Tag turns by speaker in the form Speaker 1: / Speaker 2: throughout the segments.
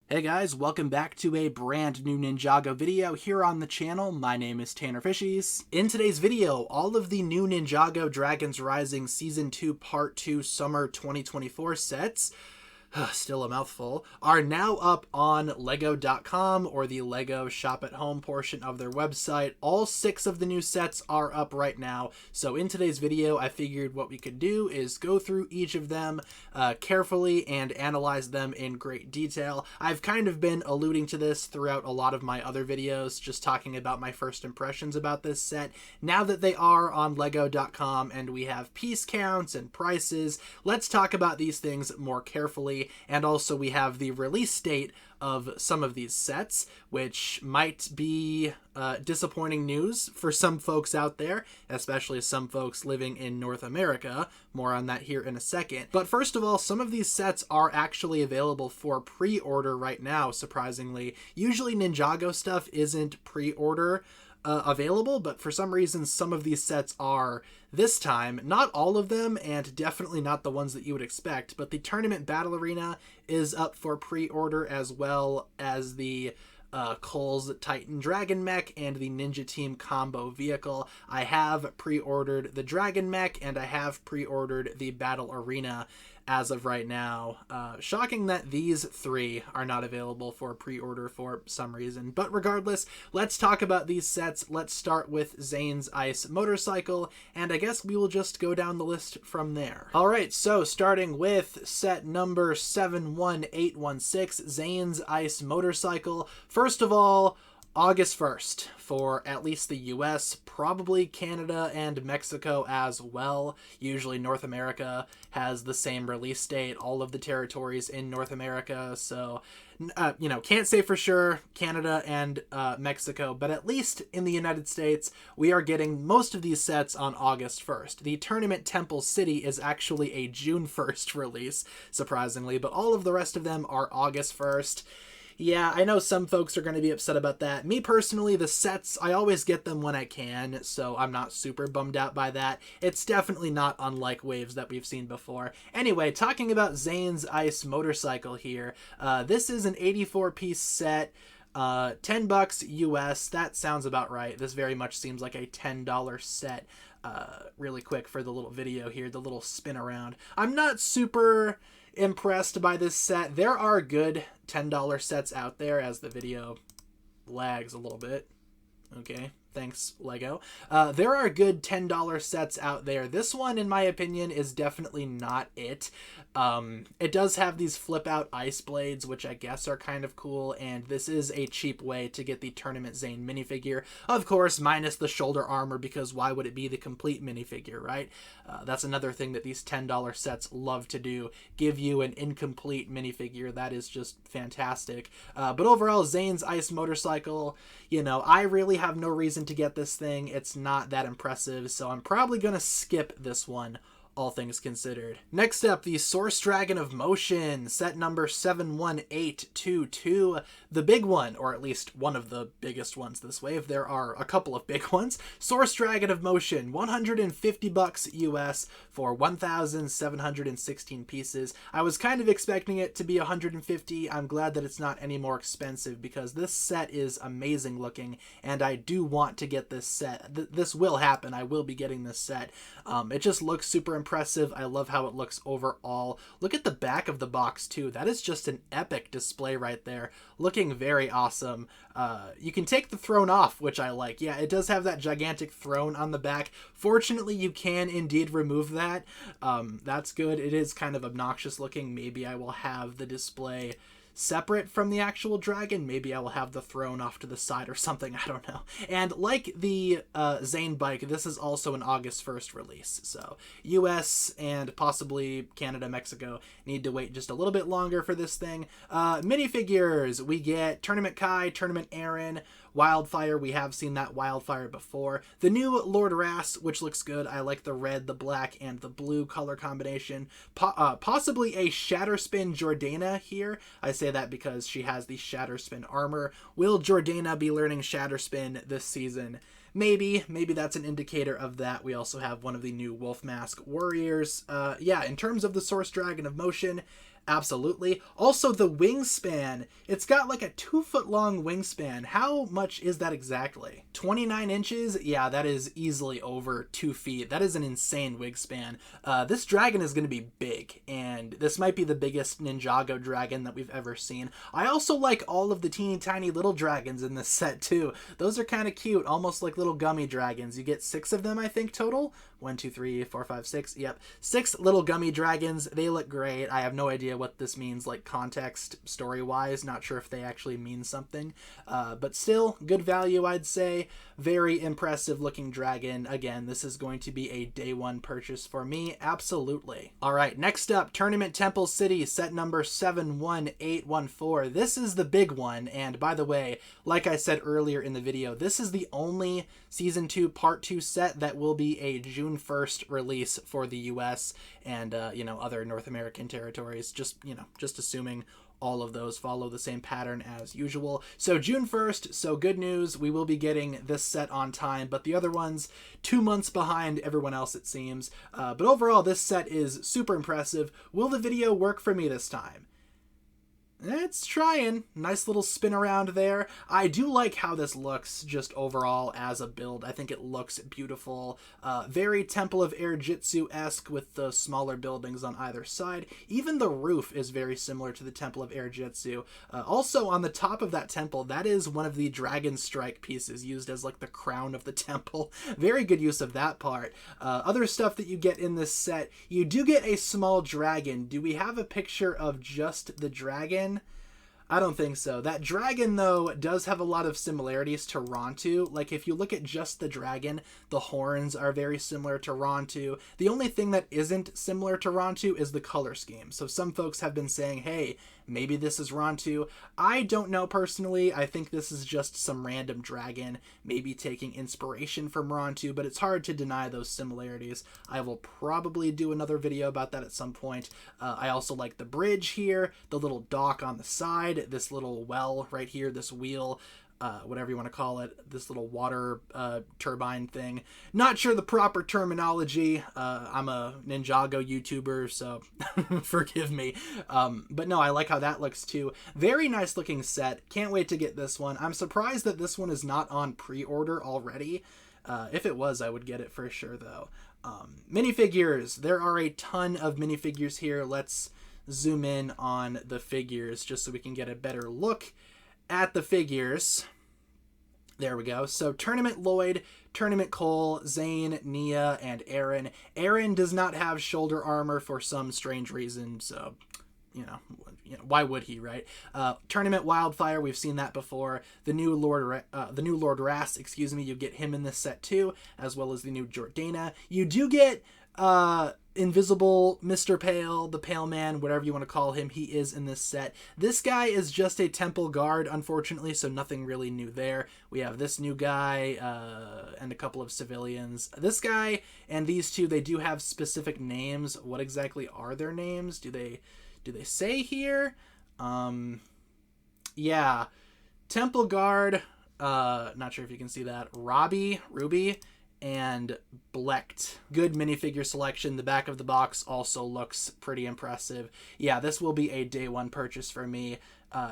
Speaker 1: Hey guys, welcome back to a brand new Ninjago video here on the channel. My name is TannerFishies. In today's video, all of the new Ninjago Dragons Rising Season 2 Part 2 Summer 2024 sets, still a mouthful, are now up on Lego.com or the Lego Shop at Home portion of their website. All 6 of the new sets are up right now. So in today's video, I figured what we could do is go through each of them carefully and analyze them in great detail. I've kind of been alluding to this throughout a lot of my other videos, just talking about my first impressions about this set. Now that they are on Lego.com and we have piece counts and prices, let's talk about these things more carefully. And also we have the release date of some of these sets, which might be disappointing news for some folks out there, especially some folks living in North America. More on that here in a second. But first of all, some of these sets are actually available for pre-order right now, surprisingly. Usually Ninjago stuff isn't pre-order available, but for some reason some of these sets are this time. Not all of them, and definitely not the ones that you would expect, but the Tournament Battle Arena is up for pre-order, as well as the Cole's Titan Dragon Mech and the Ninja Team combo vehicle. I have pre-ordered the Dragon Mech, and I have pre-ordered the Battle Arena as of right now. Shocking that these 3 are not available for pre-order for some reason. But regardless, let's talk about these sets. Let's start with Zayns Ice Motorcycle, and I guess we will just go down the list from there. Alright, so starting with set number 71816, Zayns Ice Motorcycle. First of all, August 1st for at least the US, probably Canada and Mexico as well. Usually North America has the same release date, all of the territories in North America, so can't say for sure Canada and Mexico, but at least in the United States, we are getting most of these sets on August 1st. The Tournament Temple City is actually a June 1st release, surprisingly, but all of the rest of them are August 1st. Yeah, I know some folks are going to be upset about that. Me personally, the sets, I always get them when I can, so I'm not super bummed out by that. It's definitely not unlike waves that we've seen before. Anyway, talking about Zayns Ice Motorcycle here, this is an 84-piece set. $10 US, that sounds about right. This very much seems like a $10 set. Really quick for the little video here, the little spin around. I'm not super impressed by this set. There are good $10 sets out there, as the video lags a little bit. Okay, thanks, Lego. There are good $10 sets out there. This one, in my opinion, is definitely not it. It does have these flip-out ice blades, which I guess are kind of cool, and this is a cheap way to get the Tournament Zane minifigure. Of course, minus the shoulder armor, because why would it be the complete minifigure, right? That's another thing that these $10 sets love to do, give you an incomplete minifigure. That is just fantastic. But overall, Zayns Ice Motorcycle, I really have no reason to get this thing. It's not that impressive, so I'm probably gonna skip this one, all things considered. Next up, the Source Dragon of Motion, set number 71822, the big one, or at least one of the biggest ones this wave. There are a couple of big ones. Source Dragon of Motion, $150 US for 1,716 pieces. I was kind of expecting it to be $150. I'm glad that it's not any more expensive, because this set is amazing looking, and I do want to get this set. This will happen. I will be getting this set. It just looks super impressive. I love how it looks overall. Look at the back of the box too. That is just an epic display right there. Looking very awesome. You can take the throne off, which I like. Yeah, it does have that gigantic throne on the back. Fortunately, you can indeed remove that. That's good. It is kind of obnoxious looking. Maybe I will have the display separate from the actual dragon. Maybe I will have the throne off to the side or something, I don't know. And like the Zane bike, this is also an August 1st release, so US and possibly Canada, Mexico need to wait just a little bit longer for this thing. Minifigures, we get Tournament Kai, Tournament Aaron, Wildfire. We have seen that Wildfire before. The new Lord Ras, which looks good. I like the red, the black, and the blue color combination. Possibly a Shatterspin Jordana here. I say that because she has the Shatterspin armor. Will Jordana be learning Shatterspin this season? Maybe that's an indicator of that. We also have one of the new Wolf Mask Warriors. Yeah, in terms of the Source Dragon of Motion, Absolutely. Also, the wingspan. It's got like a 2-foot long wingspan. How much is that exactly? 29 inches? Yeah, that is easily over 2 feet. That is an insane wingspan. This dragon is going to be big, and this might be the biggest Ninjago dragon that we've ever seen. I also like all of the teeny tiny little dragons in this set too. Those are kind of cute, almost like little gummy dragons. You get 6 of them, I think, total. 1, 2, 3, 4, 5, 6. Yep. 6 little gummy dragons. They look great. I have no idea what this means, like context story-wise. Not sure if they actually mean something. But still, good value, I'd say. Very impressive looking dragon. Again, this is going to be a day one purchase for me. Absolutely. All right, next up, Tournament Temple City, set number 71814. This is the big one. And by the way, like I said earlier in the video, this is the only Season 2 Part 2 set that will be a June 1st release for the US and, other North American territories. Just assuming all of those follow the same pattern as usual. So June 1st, so good news. We will be getting this set on time, but the other one's 2 months behind everyone else, it seems. But overall, this set is super impressive. Will the video work for me this time? It's trying. Nice little spin around there. I do like how this looks just overall as a build. I think it looks beautiful. Very Temple of Air Jitsu-esque with the smaller buildings on either side. Even the roof is very similar to the Temple of Air Jitsu. Also, on the top of that temple, that is one of the Dragon Strike pieces used as like the crown of the temple. Very good use of that part. Other stuff that you get in this set, you do get a small dragon. Do we have a picture of just the dragon? I don't think so. That dragon, though, does have a lot of similarities to Rontu. Like, if you look at just the dragon, the horns are very similar to Rontu. The only thing that isn't similar to Rontu is the color scheme. So some folks have been saying, hey, maybe this is Rontu. I don't know personally. I think this is just some random dragon, maybe taking inspiration from Rontu, but it's hard to deny those similarities. I will probably do another video about that at some point. I also like the bridge here, the little dock on the side, this little well right here, this wheel, whatever you want to call it, this little water turbine thing. Not sure the proper terminology. I'm a Ninjago YouTuber, so forgive me. But no, I like how that looks too. Very nice looking set. Can't wait to get this one. I'm surprised that this one is not on pre-order already. If it was, I would get it for sure, though. Minifigures. There are a ton of minifigures here. Let's zoom in on the figures just so we can get a better look at the figures. There we go. So Tournament Lloyd, Tournament Cole, Zane, Nia, and Aaron. Aaron does not have shoulder armor for some strange reason, so why would he, right? Tournament Wildfire, we've seen that before. The new Lord Ras, excuse me, you get him in this set too, as well as the new Jordana. You do get Invisible Mr. Pale, the Pale Man, whatever you want to call him, he is in this set. This guy is just a temple guard, unfortunately, so nothing really new there. We have this new guy and a couple of civilians. This guy and these two, they do have specific names. What exactly are their names? Do they say here? Yeah. Temple Guard, not sure if you can see that. Ruby, and Blecht. Good minifigure selection. The back of the box also looks pretty impressive. Yeah, this will be a day one purchase for me.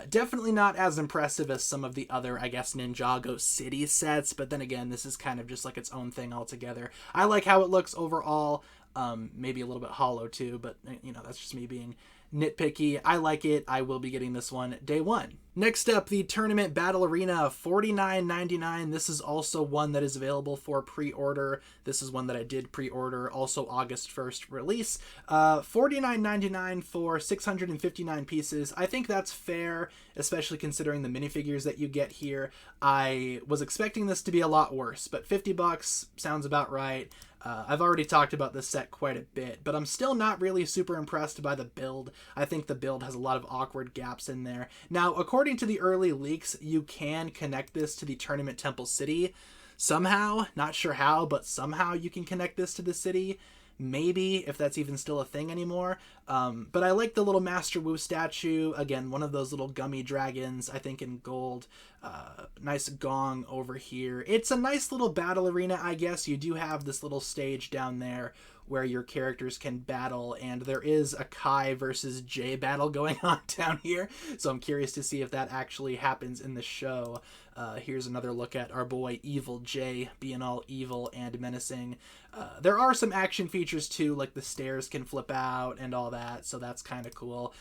Speaker 1: Definitely not as impressive as some of the other, I guess, Ninjago City sets, but then again, this is kind of just like its own thing altogether. I like how it looks overall. Maybe a little bit hollow too, but that's just me being nitpicky. I like it. I will be getting this one day one. Next up, the Tournament Battle Arena, $49.99. This is also one that is available for pre-order. This is one that I did pre-order, also August 1st release. $49.99 for 659 pieces. I think that's fair, especially considering the minifigures that you get here. I was expecting this to be a lot worse, but $50 sounds about right. I've already talked about this set quite a bit, but I'm still not really super impressed by the build. I think the build has a lot of awkward gaps in there. Now, according to the early leaks, you can connect this to the Tournament Temple City somehow. Not sure how, but somehow you can connect this to the city. Maybe, if that's even still a thing anymore. But I like the little Master Wu statue. Again, one of those little gummy dragons, I think in gold. Nice gong over here. It's a nice little battle arena, I guess. You do have this little stage down there where your characters can battle, and there is a Kai versus Jay battle going on down here, so I'm curious to see if that actually happens in the show. Here's another look at our boy Evil Jay being all evil and menacing. There are some action features too, like the stairs can flip out and all that, so that's kind of cool.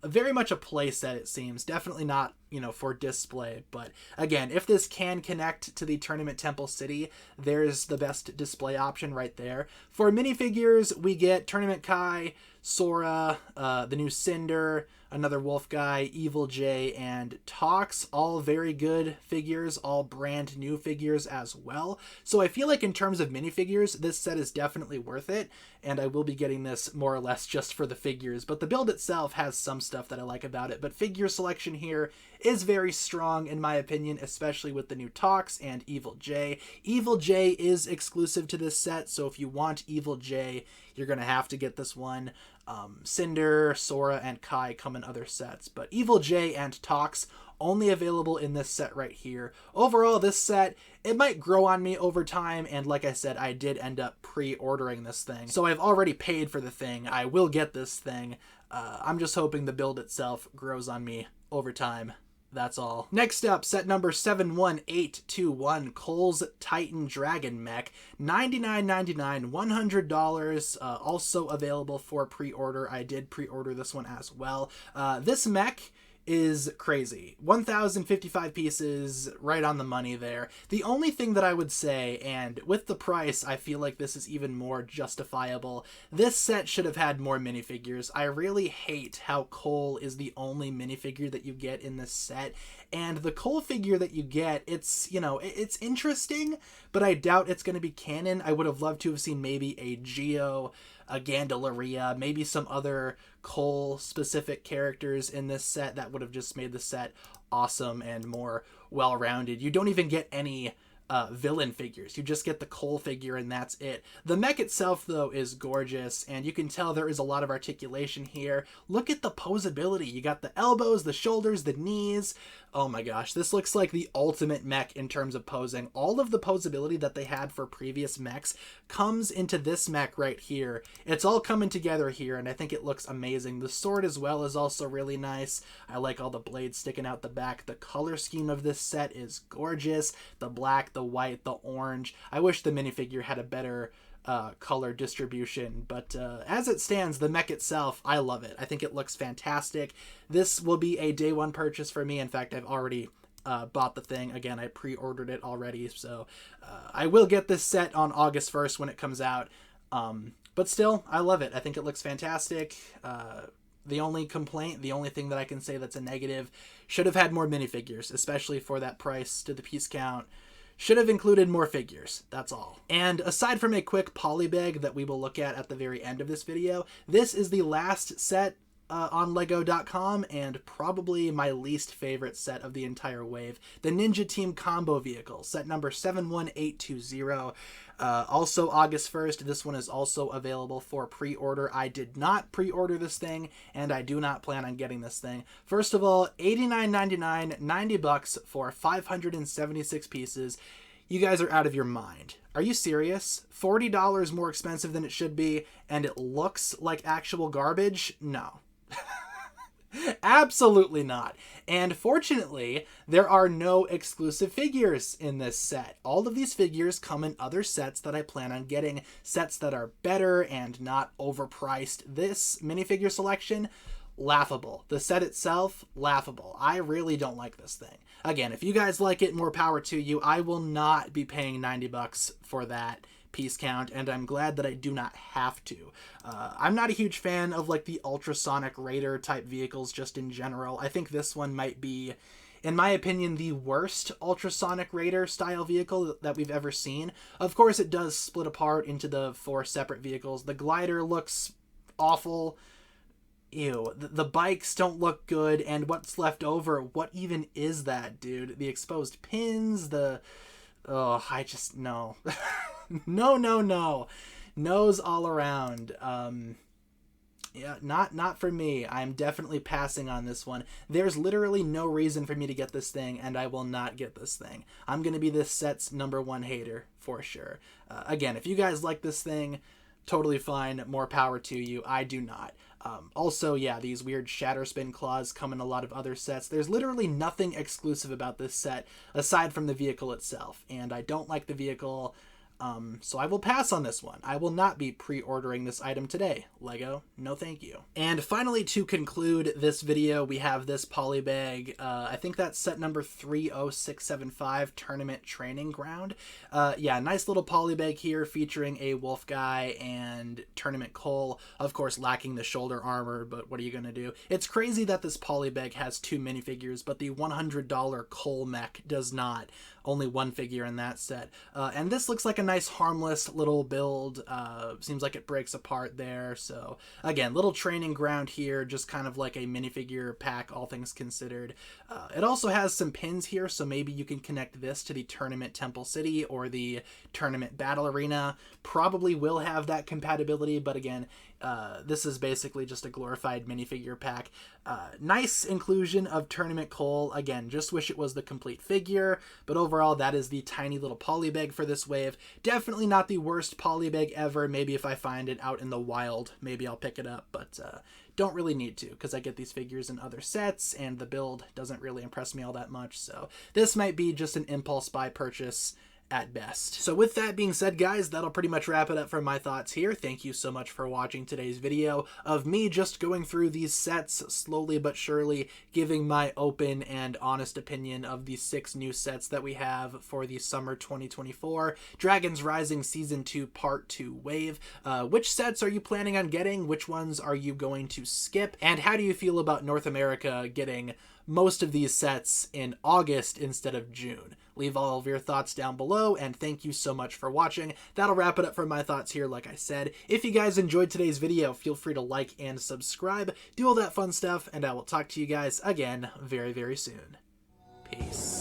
Speaker 1: Very much a play set, it seems. Definitely not, for display, but again, if this can connect to the Tournament Temple City, there's the best display option right there. For minifigures, we get Tournament Kai, Sora, the new Cinder, another Wolf Guy, Evil Jay, and Tox. All very good figures, all brand new figures as well. So I feel like in terms of minifigures, this set is definitely worth it, and I will be getting this more or less just for the figures, but the build itself has some stuff that I like about it. But figure selection here is very strong in my opinion, especially with the new Tox and Evil Jay. Evil Jay is exclusive to this set, so if you want Evil Jay, you're going to have to get this one. Cinder, Sora, and Kai come in other sets, but Evil Jay and Tox only available in this set right here. Overall, this set, it might grow on me over time, and like I said, I did end up pre-ordering this thing, so I've already paid for the thing. I will get this thing. I'm just hoping the build itself grows on me over time. That's all. Next up, set number 71821, Cole's Titan Dragon Mech, $99.99, $100, also available for pre-order. I did pre-order this one as well. This mech is crazy. 1,055 pieces, right on the money there. The only thing that I would say, and with the price, I feel like this is even more justifiable, this set should have had more minifigures. I really hate how Cole is the only minifigure that you get in this set, and the Cole figure that you get, it's, it's interesting, but I doubt it's going to be canon. I would have loved to have seen maybe a Geo, a Gandalaria, maybe some other Cole-specific characters in this set that would have just made the set awesome and more well-rounded. You don't even get any villain figures. You just get the Cole figure and that's it. The mech itself, though, is gorgeous, and you can tell there is a lot of articulation here. Look at the posability. You got the elbows, the shoulders, the knees. Oh my gosh, this looks like the ultimate mech in terms of posing. All of the posability that they had for previous mechs comes into this mech right here. It's all coming together here, and I think it looks amazing. The sword as well is also really nice. I like all the blades sticking out the back. The color scheme of this set is gorgeous. The black, the white, the orange. I wish the minifigure had a better color distribution, but as it stands, the mech itself, I love it. I think it looks fantastic. This will be a day one purchase for me. In fact, I've already bought the thing. Again, I pre-ordered it already, so I will get this set on August 1st when it comes out, but still, I love it. I think it looks fantastic. The only complaint, the only thing that I can say that's a negative, should have had more minifigures, especially for that price to the piece count. Should have included more figures, that's all. And aside from a quick polybag that we will look at the very end of this video, this is the last set on Lego.com, and probably my least favorite set of the entire wave. The Ninja Team Combo Vehicle, set number 71820. Also August 1st, this one is also available for pre-order. I did not pre-order this thing, and I do not plan on getting this thing. First of all, $89.99, $90 for 576 pieces. You guys are out of your mind. Are you serious? $40 more expensive than it should be, and it looks like actual garbage? No. Absolutely not. And fortunately, there are no exclusive figures in this set. All of these figures come in other sets that I plan on getting, sets that are better and not overpriced. This minifigure selection, laughable. The set itself, laughable. I really don't like this thing. Again, if you guys like it, more power to you. I will not be paying $90 for that piece count, and I'm glad that I do not have to. I'm not a huge fan of like the ultrasonic raider type vehicles just in general. I think this one might be, in my opinion, the worst ultrasonic raider style vehicle that we've ever seen. Of course, it does split apart into the 4 separate vehicles. The glider looks awful. Ew, the bikes don't look good, and what's left over, what even is that, dude? The exposed pins, oh, I just, no. No. No's all around. Yeah, not for me. I'm definitely passing on this one. There's literally no reason for me to get this thing, and I will not get this thing. I'm going to be this set's #1 hater, for sure. Again, if you guys like this thing, totally fine, more power to you. I do not. Also, yeah, these weird shatter spin claws come in a lot of other sets. There's literally nothing exclusive about this set aside from the vehicle itself, and I don't like the vehicle, so I will pass on this one. I will not be pre-ordering this item today. LEGO, no thank you. And finally, to conclude this video, we have this polybag. I think that's set number 30675, Tournament Training Ground. Yeah, nice little polybag here featuring a wolf guy and Tournament Cole. Of course, lacking the shoulder armor, but what are you going to do? It's crazy that this polybag has 2 minifigures, but the $100 Cole Mech does not. Only 1 figure in that set. And this looks like a nice harmless little build. Seems like it breaks apart there. So again, little training ground here, just kind of like a minifigure pack, all things considered. It also has some pins here, so maybe you can connect this to the Tournament Temple City or the Tournament Battle Arena. Probably will have that compatibility, but again, this is basically just a glorified minifigure pack. Nice inclusion of Tournament Cole. Again, just wish it was the complete figure, but overall that is the tiny little polybag for this wave. Definitely not the worst polybag ever. Maybe if I find it out in the wild, maybe I'll pick it up, but don't really need to because I get these figures in other sets and the build doesn't really impress me all that much. So this might be just an impulse buy purchase at best. So with that being said, guys, that'll pretty much wrap it up for my thoughts here. Thank you so much for watching today's video of me just going through these sets slowly but surely, giving my open and honest opinion of the 6 new sets that we have for the summer 2024 Dragons Rising Season 2 Part 2 wave. Which sets are you planning on getting? Which ones are you going to skip? And how do you feel about North America getting most of these sets in August instead of June? Leave all of your thoughts down below, and thank you so much for watching. That'll wrap it up for my thoughts here, like I said. If you guys enjoyed today's video, feel free to like and subscribe, do all that fun stuff, and I will talk to you guys again very, very soon. Peace.